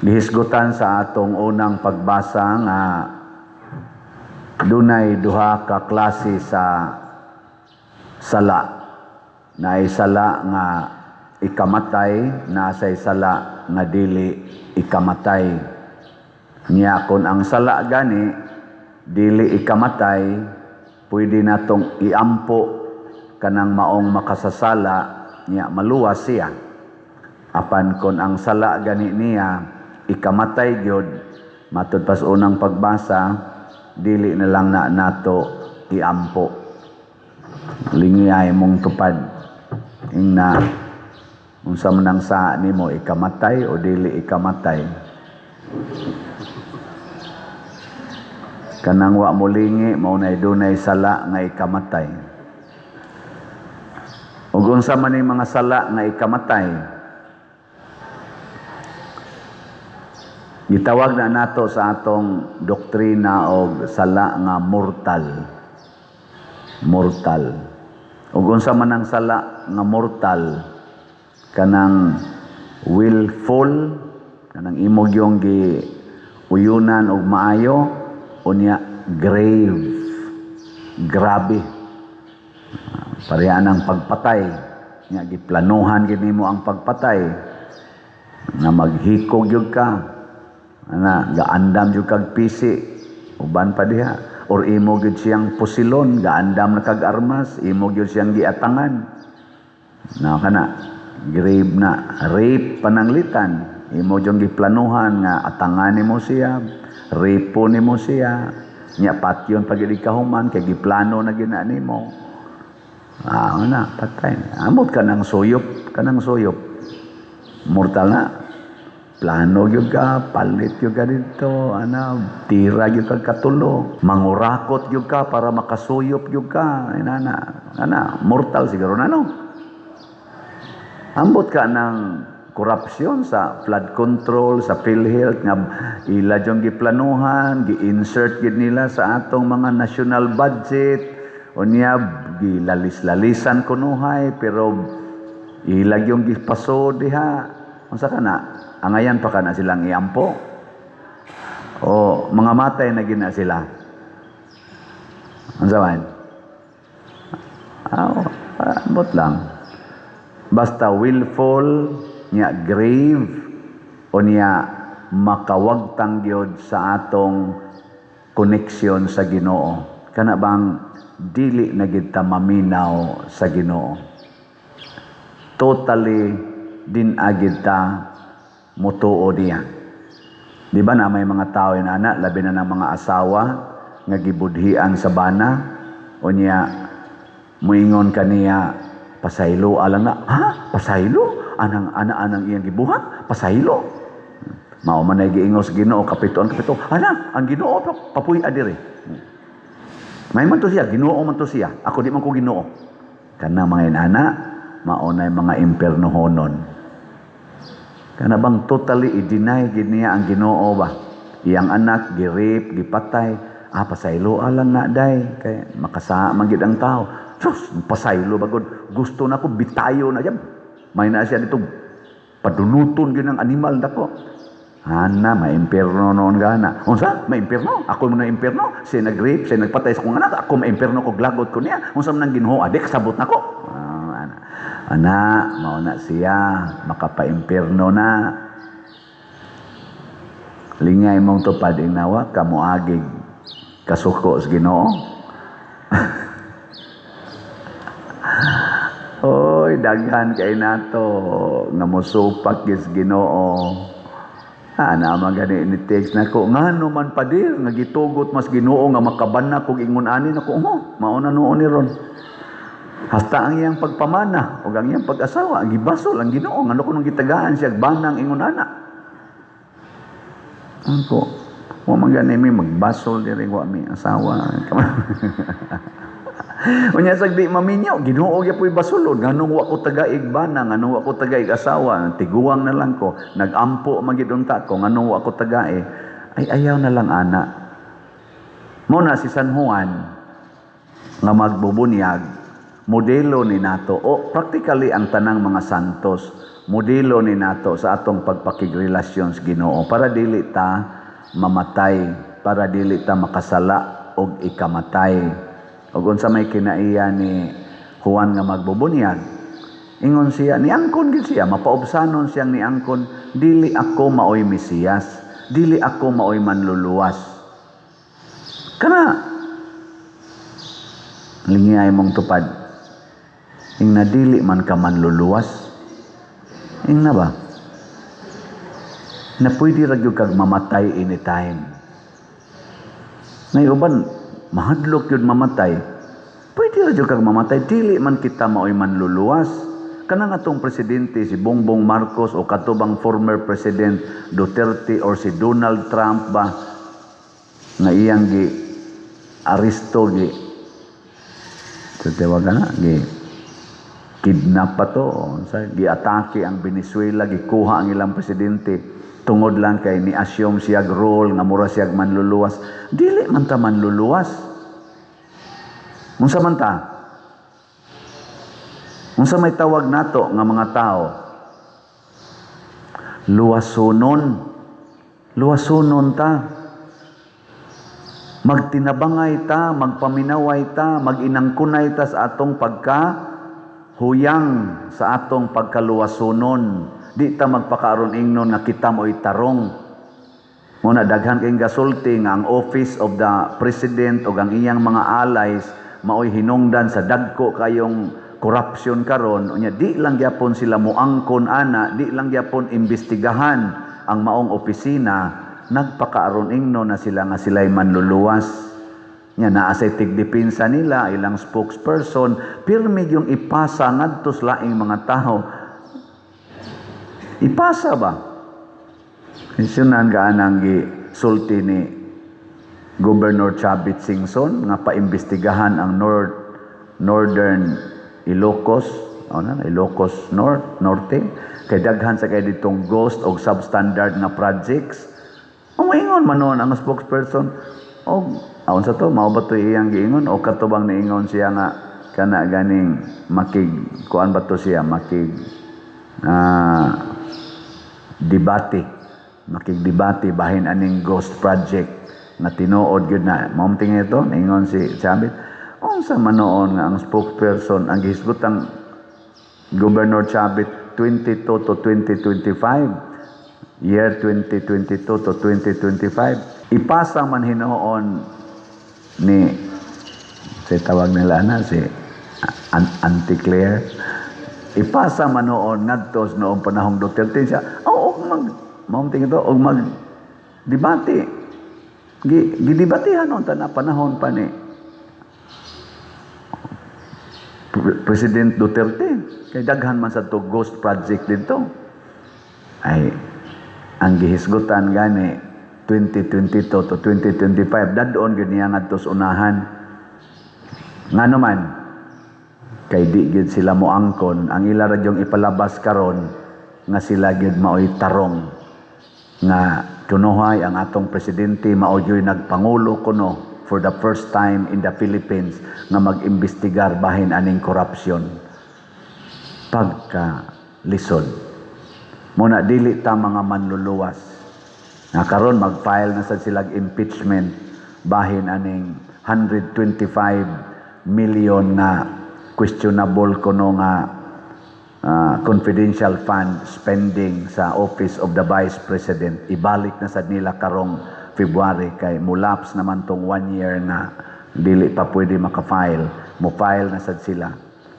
Gihisgutan sa atong unang pagbasa nga dunay duha ka klase sa sala. Naay sala nga ikamatay, nasay sala nga dili ikamatay. Nya kun ang sala gani dili ikamatay, pwede natong iampo kanang maong makasasala, nya maluwas siya. Apan kun ang sala gani niya ikamatay gyud, matud pas unang pagbasa, dili na lang na nato iampo. Lingiyay mong tupad ingna unsa man ang sa nimo, ikamatay o dili ikamatay. Kanang wa mo lingi mao nay dunay sala nga ikamatay. Ug unsa man ning mga sala nga ikamatay, gitawag na nato sa atong doktrina og sala nga mortal. Mortal. Ug unsa man ang sala nga mortal, kanang willful, kanang imong yung gi uyunan og maayo, unya grave. Grabe. Pareha ng pagpatay. Nya giplanuhan gid nimo ang pagpatay. Nga maghikog gyud ka. Ana, gaandam jud kag pisi, uban pa diha, or imo gyud siyang pusilon, gaandam na kag armas, imo gyud siyang giatangan. Na kana, grave na, rape pananglitan, imo jud giplanuhan nga atangan nimo siya, rape nimo siya, nya patyon pag kahuman kay giplano na gina nimo. Ana, patay. Amot kanang suyop, mortal na. Plano gyud ka, palit gyud ka dito, tira gyud ka katulo, mangurakot gyud ka para makasuyop gyud ka, mortal siguro na no. Ambot ka ng korupsyon sa flood control, sa PhilHealth nga ila jong giplanuhan, gi-insert gyud nila sa atong mga national budget, unya gilalis-lalisan kunuhay, pero ila yung gipaso diha. Unsa kana? Angayan pa kana silang iampo? O mga matay na gina sila? Unsa man? Ambot lang. Basta willful, nya grave, o niya makawagtang gyud sa atong koneksyon sa Ginoo. Kana bang dili na gid ta maminaw sa Ginoo? Totally din agid ta mutuo diya. Di ba na may mga tao inana, labi na ng mga asawa nga gibudhian sa bana, o niya muingon kaniya pasaylo alang na, ha? Pasaylo? Anang iyang gibuhat? Pasaylo? Mao man ay giingos Ginoo kapituan, ana ang Ginoo papuy adiri. May man to siya, Ginoo man to siya. Ako di man ko Ginoo. Kana mga inana, maunay mga impernohonon. Kana bang totally i-deny gid niya ang Ginoo ba? Iyang anak gi-rape, gipatay, pasaylo lang na day kay makasa man gid ang tao. Sus, pasaylo bagod. Gusto na ko bitayo na jab. May na siya dito padunuton gid ang animal dako. Maimperno noon gana. Unsa? Maimperno? Ako mo na imperno? Siya nag-rape, siya nagpatay sa kong anak, ako maimperno ko glagot ko niya. Unsa man nang Ginoo? Adik sabot nako. Mauna siya, makapa-imperno na. Lingay mong tupad nawa, kamuagig kasuko sa Ginoo. Oy, daghan kay nato nga mosupak gis Ginoo. Magani ni text nako, ngano man padir nga gitugot mas Ginoo nga makaban kog ingon ani nako, mao na noon ni ron. Hasta ang iyang pagpamana o ang iyang pag-asawa, gibasol ang Ginoo ngano kuno gitagaan siya banang ingon ana. Ako, wa man gani mi magbasol diri wa mi asawa. Unya sagdi maminyaw, Ginoo gyud puy basulod, nganong wa ko tagaig banang, nganong wa ko tagaig asawa, tiguang na lang ko, nagampo magid unta ko, nganong wa ko tagai. Ay ayaw na lang ana. Mo na si San Juan nga magbubunyag, modelo ni nato o practically ang tanang mga santos modelo ni nato sa atong pagpakigrelasyon sa Ginoo para dili ta mamatay, para dili ta makasala og ikamatay. Ug unsa may kinaiya ni Juan nga magbubunyag, ingon siya, niangkon gid siya, mapaubsanon siyang niangkon, dili ako maoy Mesiyas, dili ako maoy manluluwas. Kana lingay mong tupad, ing nadili man ka manluluwas, ing na ba? Na pwede ra gyud kag mamatay anytime. Ngay uban mahadlok yun mamatay. Pwede ra gyud kag mamatay, dili man kita maoy manluluwas. Kanang atong presidente si Bongbong Marcos o katubang former President Duterte or si Donald Trump ba nga iyang gi aristo gi kidnap pa to, gi-atake ang Venezuela, gikuha ang ilang presidente tungod lang kay ni-assume siyag role nga mura siyag manluluwas. Dili man ta manluluwas. Unsa man ta? Unsa may tawag nato nga mga tao? Luwasonon. Luwasonon ta. Magtinabangay ta, magpaminaway ta, maginangkunay ta sa atong huyang sa atong pagkaluwasonon. Di ta magpakaron ingnon nga kita mo'y tarong. Muna daghan kayong gasulti nga ang office of the president o ang iyang mga allies maoy hinungdan sa dagko kayong corruption karon. Unya di lang gyapon sila moangkon ana, di lang gyapon imbestigahan ang maong opisina, nagpakaaron ingnon na sila nga sila'y manluluwas. Nya naa say tigdepensa nila, ilang spokesperson, pirmi yung ipasa ngadto sa laing mga tao. Ipasa ba? Isyonan ka anang gisulti ni Governor Chavit Singson nga paimbestigahan ang Northern Ilocos, Ilocos Norte, kay daghan sa kay ditong ghost o substandard nga projects. Umingon man noon ang spokesperson, aon sa to, mao ba to iyang giingon o katubang niingon siya nga kana ganing kuan ba to siya makigdebate bahin aning ghost project na tinuod gyud na mao tingin ito niingon si Chavit. Unsa man noon nga ang spokesperson ang gihisgotang Governor Chavit 22 to 2025, year 2022 to 2025, ipasa man hinoon ni si tawag nila na si Auntie Claire, ipasa man noon ngadto noong panahong Duterte siya mag debate gidebatehan noon ta na panahon pa ni President Duterte kay daghan man sa to ghost project dito ay ang gihisgutan gani 2022 to 2025 dadon gyud niya ngadto sa unahan ngano man kay di gyud sila moangkon ang ila radyong ipalabas karon nga sila gyud maoy tarong nga kunohay ang atong presidente maoy nagpangulo kuno for the first time in the Philippines nga mag-imbestigar bahin aning korupsyon pagka lisod muna dili ta mga manluluwas nga karon mag-file na sad sila impeachment bahin aning 125 million nga questionable kuno nga confidential fund spending sa Office of the Vice President. Ibalik na sad nila karong February kay mulaps naman tong 1 year na dili pa pwede maka-file. Mo-file na sad sila.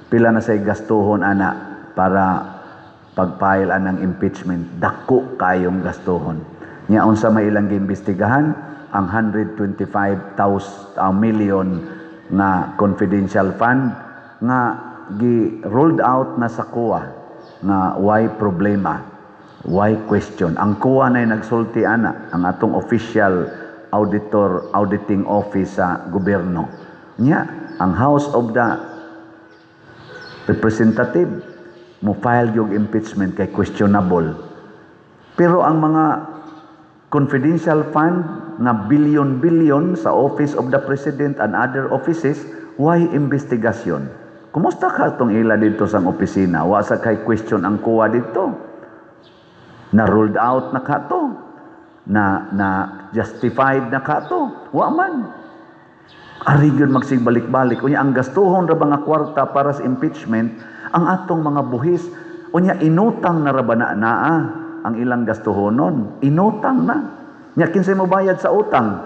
Pila na say gastuhon ana para pag-file anang impeachment. Dako kayong gastuhon. Nya unsa may ilang giimbestigahan ang 125 million na confidential fund nga gi-rolled out na sa COA nga why problema, why question. Ang COA na nagsulti ana ang atong official auditing office sa gobyerno. Nya ang House of the Representative mo file yung impeachment kay questionable. Pero ang mga confidential fund na billion sa Office of the President and other offices, why investigation? kumusta ka tong ila dito sa opisina? Wa sa kay question ang kuha dito. Na ruled out na ka to. Na justified na ka to. Wa man. Arigyon magsigbalik-balik. Unya ang gastuhon ra ba nga kwarta para sa impeachment, ang atong mga buhis, unya inutang na ra ba naa ang ilang gastuhonon? Inutang na. Nya kinsay mo bayad sa utang?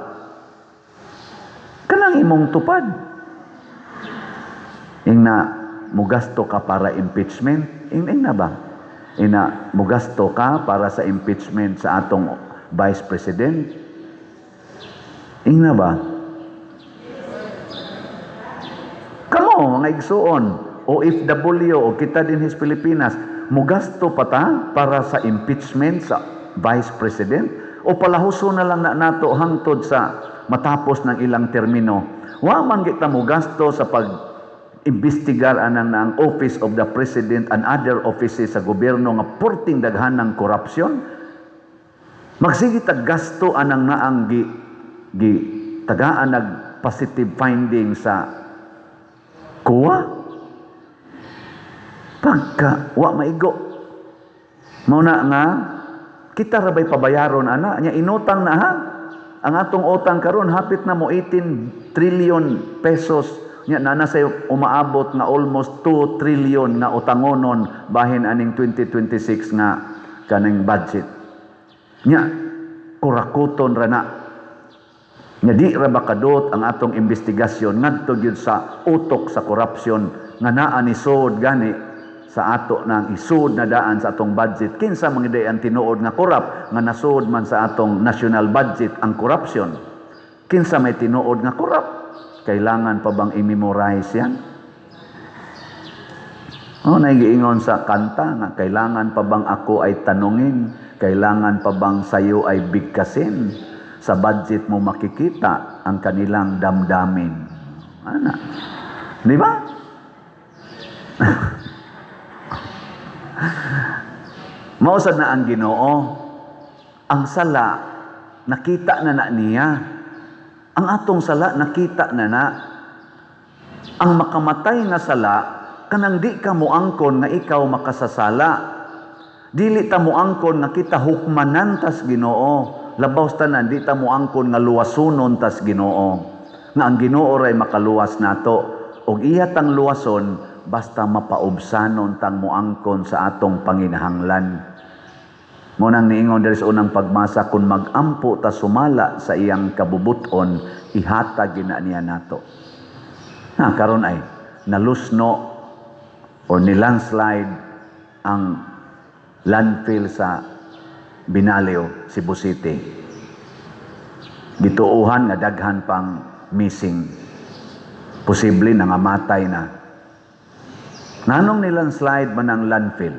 Kanang imong tupad. Ingna mugasto ka para impeachment? Ingna ba? Ina mugasto ka para sa impeachment sa atong Vice President? Ingna ba? Kamo, mga igsuon, OFW o kita din his Pilipinas, mugasto pa ta para sa impeachment sa Vice President? O palahuso na lang na nato hangtod sa matapos ng ilang termino? Wa man kita mugasto sa pag-imbestigar anang ang Office of the President and other offices sa gobyerno nga purting daghan ng korupsyon? Magsige tag gasto anang naang gi tagaan nag positive finding sa kuha pagka wa maigo mao na nga kita rabay pabayaron ana nya inutang na ha ang atong utang karon hapit na mo 18 trillion pesos nya na say umaabot nga almost 2 trillion nga utangonon bahin aning 2026 nga kaning budget nya kurakuton ra na nga di ra bakadot ang atong investigasyon ngadto gyud sa utok sa korupsyon nga naa ni sud gani sa ato nang isud na daan sa atong budget kinsa mga ang tinuod nga korap nga nasud man sa atong national budget ang korupsyon kinsa may tinuod nga korap kailangan pa bang i-memorize yan naigiingon sa kanta nga kailangan pa bang ako ay tanungin kailangan pa bang sayo ay bigkasin sa budget mo makikita ang kanilang damdamin. Ana. Di ba? Mausad na ang Ginoo. Ang sala, nakita na niya. Ang atong sala, nakita na. Ang makamatay nga sala, kanang di ka muangkon nga ikaw makasasala. Dili ta muangkon nga kita hukmanan tas Ginoo. Labaw tanan di ta moangkon nga luwasunon tas Ginoo nga ang Ginoo ray makaluwas nato ug iya tang luwason basta mapaubsanon tang moangkon sa atong panginahanglan mo nang niingon diri sa unang pagmasa kun magampo ta sumala sa iyang kabubuton ihatag gina niya nato karon ay nalusno or ni landslide ang landfill sa Binaleo, Cebu City. Gituuhan nga daghan pang missing. Posible nangamatay na. Nanong nilang slide man ang landfill?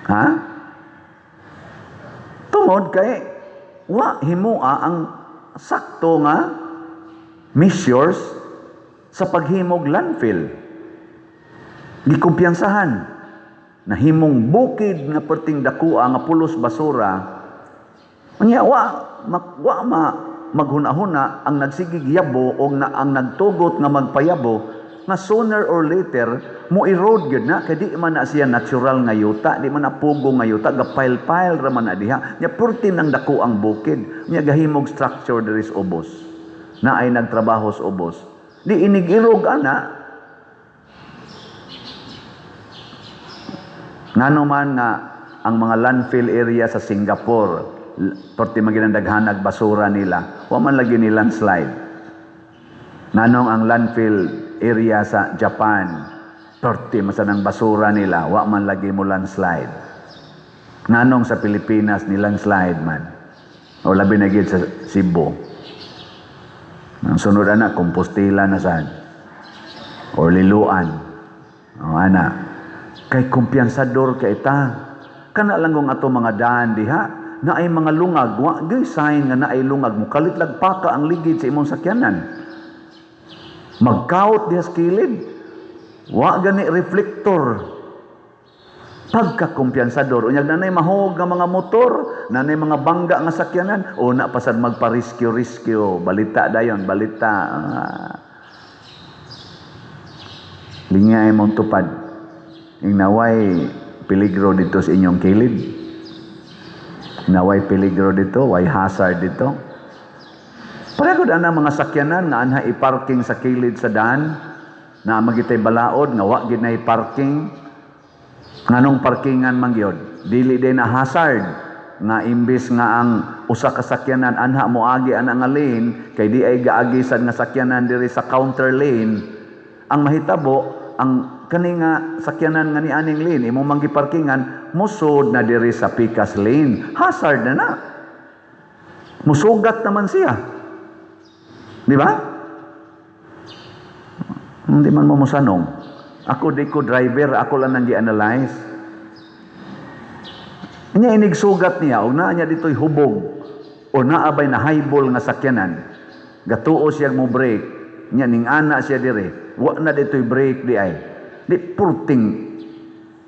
Ha? Tungod kay wa himua ang sakto nga measures sa paghimog landfill. Gikumpiyansahan na himong bukid nga perting dakua nga pulos basura unya maghuna-huna ang nagsigig yabo o ang nagtugot nga magpayabo nga sooner or later mo erode gyud na kay di man na siya natural nga yuta di man na pugo nga yuta gapile-pile ra man na diha nya perting ang dako ang bukid nya gahimog structure diri sa ubos na ay nagtrabaho sa ubos di inigirog ana ngano man nga ang mga landfill area sa Singapore perti maginandaghanag basura nila wa man lagi ni landslide nganong ang landfill area sa Japan perti masanang basura nila wa man lagi mo landslide nganong sa Pilipinas ni landslide man o labi na gid sa Cebu ang sunod ana Compostela na sad or Liloan o ana kay kumpiyansador kay ta kana lang ng ato mga daan diha na ay mga lungag wa gyud sign nga na ay lungag mo kalitlag pa ka ang ligid sa imong sakyanan magkaot diha sa kilid wa gani reflector pagkakumpiyansador unyag nanay mahog nga mga motor nanay mga bangga nga sakyanan o na pasad magpa-rescue balita dayon balita Lingay mong tupad. Ing naway peligro dito sa inyong kilid. Naway peligro dito, way hazard dito. Pareho na mga sakyanan nga anha i-parking sa kilid sa daan, na magitay balaod, nga wa gid na i-parking. Nganong parkingan man gyud? Dili din na hazard, nga imbis nga ang usa ka sakyanan anha moagi ana nga lane, kay di ay gaagi sad nga sakyanan diri sa counter lane. Ang mahitabo, ang kani nga sakyanan nga ni aning lane, imo man giparkingan, musod na diri sa pikas lane. Hazard na. Musugat naman siya. Di ba? Hindi man mo musanong. Ako di ko driver, ako lang nang gi-analyze. Nya inigsugat niya, o naa niya dito'y hubog, o naabay na highball nga sakyanan. Gatuo siya mo brake, nya ning ana siya dire. Wa na dito'y brake di ay. Di purting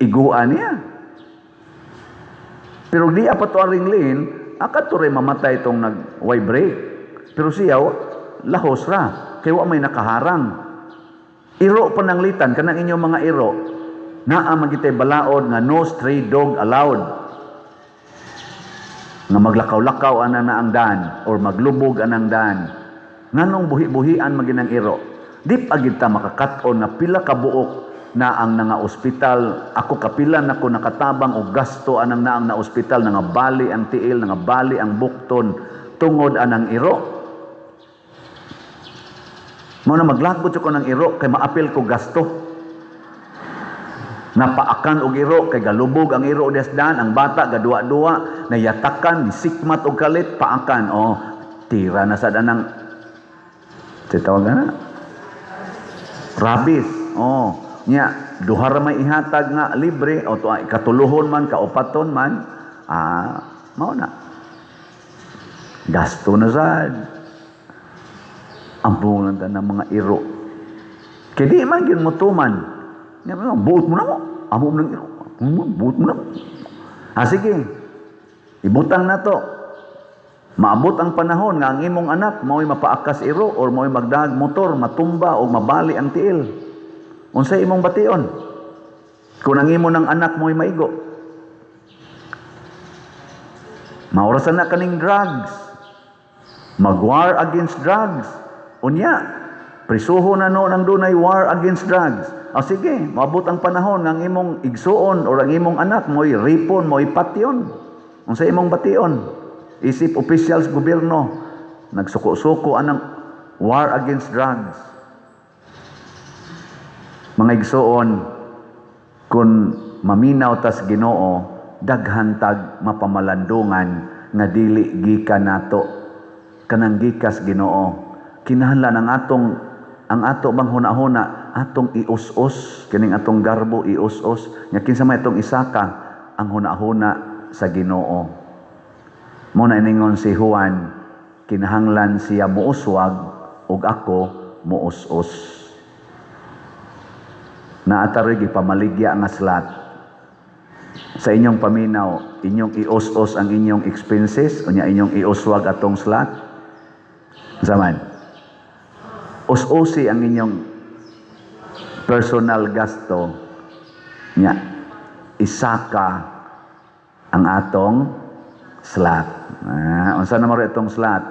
iguan niya. Pero di apat aring lane, akatuloy mamatay itong nag-way brake. Pero siya, lahos ra. Kaya wa may nakaharang. Iro pananglitan, kanang inyong mga iro, naa magitay balaod nga no stray dog allowed. Nga maglakaw-lakaw ana na ang daan, or maglubog anang daan. Nganong buhi-buhian maginang iro. Di pagid ta makakaton na pila ka buok na ang nga ospital, ako kapilan ako nakatabang og gasto anang naang na ospital, nga bali ang tiil, nga bali ang bukton, tungod anang iro. Mo na maglagot ko ng iro, kay maapil ko gasto. Napaakan og iro, kay galubog ang iro desdan, ang bata gadua-dua, nayatakan, nisikmat og kalit, paakan. Oh, tira na sa danang, tawag na? Rabis. Oh, nya, duhar may ihatag nga libre, o to, katuluhon man, kaupaton man, mao na. Gasto na sad. Ampungan ta ng mga iro. Kaya di man yun mutuman. Buot mo na mo. Amo mo ng iro. Buot mo na mo. Sige. Ibutang na to. Maabot ang panahon nga ang imong anak mao'y mapaakas iro or mao'y magdahag motor, matumba o mabali ang tiil. Unsay imong bation? Kung ang imo ng anak mo'y maigo. Maurasan na kaning drugs. Mag-war against drugs. Unya, prisuho na no nang dunay war against drugs. Sige, maabot ang panahon ng imong igsuon o ang imong anak mo'y ripon, mo'y patyon. Unsa imong bation? Isip officials gobyerno, nagsuko-suko anang war against drugs. Mga igsuon, kung maminaw tas Ginoo, daghantag mapamalandungan nga dili gikan nato kanang gikas Ginoo. Kinahanglan ang ato bang hunahuna atong ius-us kining atong garbo ius-us nya kinsa may atong isaka ang hunahuna sa Ginoo. Mo na iningon si Juan, kinahanglan siya muuswag ug ako muus-us. Naatari gipamaligya nga slat sa inyong paminaw, inyong ius-us ang inyong expenses unya inyong iuswag atong slat. Zaman us-usi ang inyong personal gasto nya isaka ang atong slot. Unsa na maro itong slot?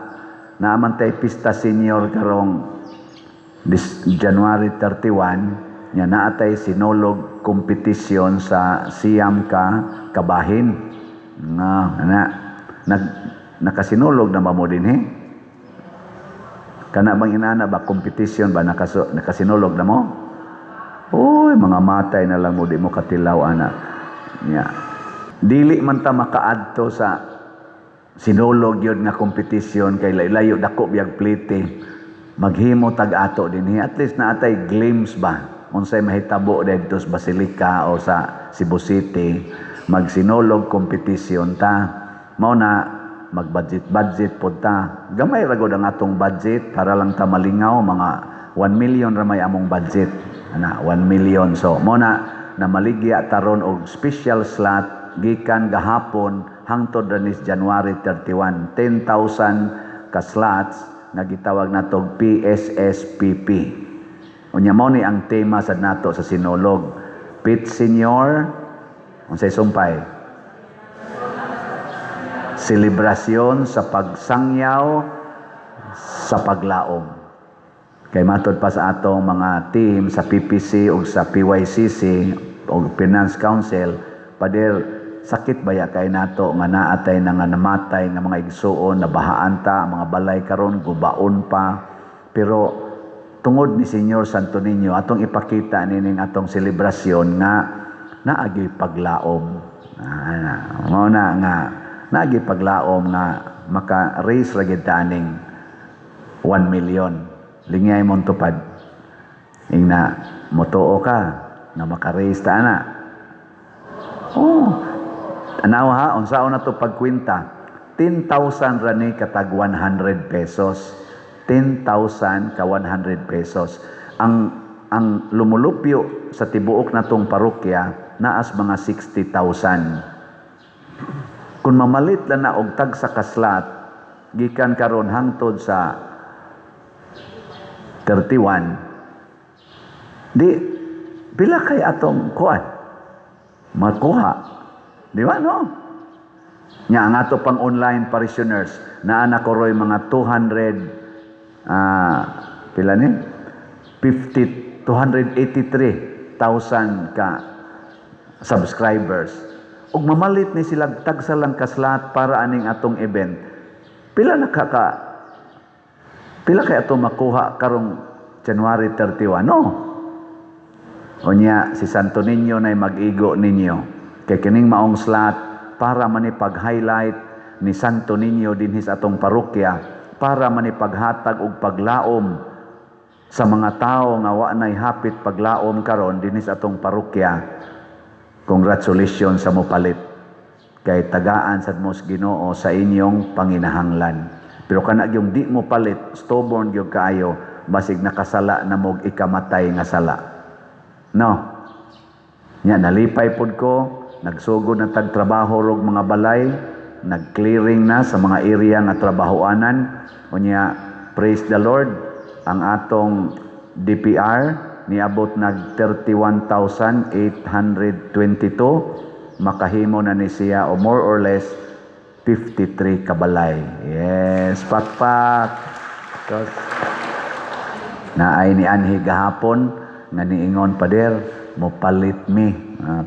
Naaman tay pista senior karong January 31 nya naatay sinulog competition sa Siam Kabahin. Nakasinulog na ba mo dinhi? Kana bang inana ba competition ba nakasinulog na mo? Uy, mga matay na lang mo di mo katilaw ana. Yeah. Dili man ta makaadto sa sinulog yun nga competition kay layo dako biyag plite. Maghimo tag-ato dinhi at least naatay glimpse ba unsay mahitabo didto sa Basilica o sa Cebu City. Magsinulog competition ta. Mao na mag-budget pod ta. Gamay ra gud ang atong budget para lang ta malingaw, mga 1 million ra may among budget. 1 million. So mo na maligya taron og special slot gikan gahapon hangtod ranis January 31. 10,000 ka slots nga gitawag natog PSSPP. Unya mao ni ang tema sad nato sa sinulog. Pit Senior, unsay sumpay? Selebrasyon sa pagsangyaw sa paglaom. Kay matod pa sa atong mga team sa PPC o sa PYCC o Finance Council, pader sakit baya kay nato nga naatay na nga namatay nga mga igsuon, nabahaan ta, mga balay karon gubaon pa. Pero tungod ni Senyor Santo Niño, atong ipakita nining atong selebrasyon nga naagi paglaom. Mao na nga naagi paglaom nga maka-raise ra gid taning 1 million. Lingay mong tupad. Ingna, motoo ka na maka-raise ta na. Oh, anaw ha, unsaon na to pagkwinta. 10,000 rani katag 100 pesos. 10,000 ka 100 pesos. Ang lumulupyo sa tibuok na tong parokya, naas mga 60,000. Kung mamalit lang na og tag sa kaslat, gikan karon hangtod sa 31, di, pila kay atong kuan? Makuha. Di ba, no? Nya, ang ato pang online parishioners, na anak ko ro'y mga 283,000 ka subscribers. Ug mamalit ni sila tag sa lang kaslat para aning atong event. Pila kay ato makuha karong January 31, no? Unya, si Santo Niño na mag-igo ninyo. Kay kining maong slot para manipag-highlight ni Santo Niño dinhi sa atong parokya, para manipaghatag og paglaom sa mga tao nga wa nay hapit paglaom karon dinhi sa atong parokya. Congratulations sa mopalit. Kay tagaan sad mos Ginoo sa inyong panginahanglan. Pero kana yung di mo palit, stubborn yung kaayo, basig nakasala na mog ikamatay nga sala. No? Nya, nalipay pod ko, nagsugod na tagtrabaho rog mga balay, nag-clearing na sa mga area nga trabahoanan. Unya, praise the Lord, ang atong DPR, niabot nag 31,822, makahimo na ni siya o more or less 53 kabalay. Yes, pakpak. Naay ni Anhi gahapon nga niingon pader mo palit mi.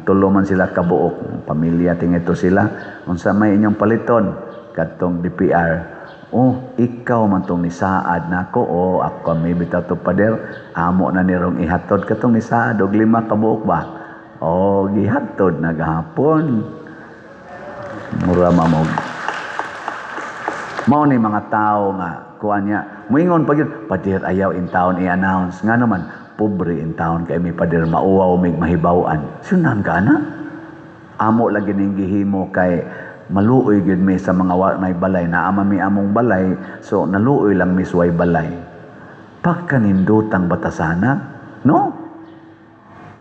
Tulo man sila kabuok, pamilya tingito sila. Unsa may inyong paliton kadtong DPR? Oh, ikaw man tong nisaad nako. Oh, ako kami bitaw to pader. Amo na nirong ihatod katong nisaad og 5 kabuok ba? Oh, gihatod na gahapon. Mura mamog. Mao ni mga tao nga kuan niya. Moingon pa gyud, pader ayaw in town i-announce. Nga naman, pobre in town kay mi pader mauwaw mig mahibaw-an. Sunan ka na? Amo lagi ning gihimo kay maluoy gyud mi sa mga may balay. Naama mi among balay, so naluoy lang mi suway balay. Pagkanindutang batasana, no?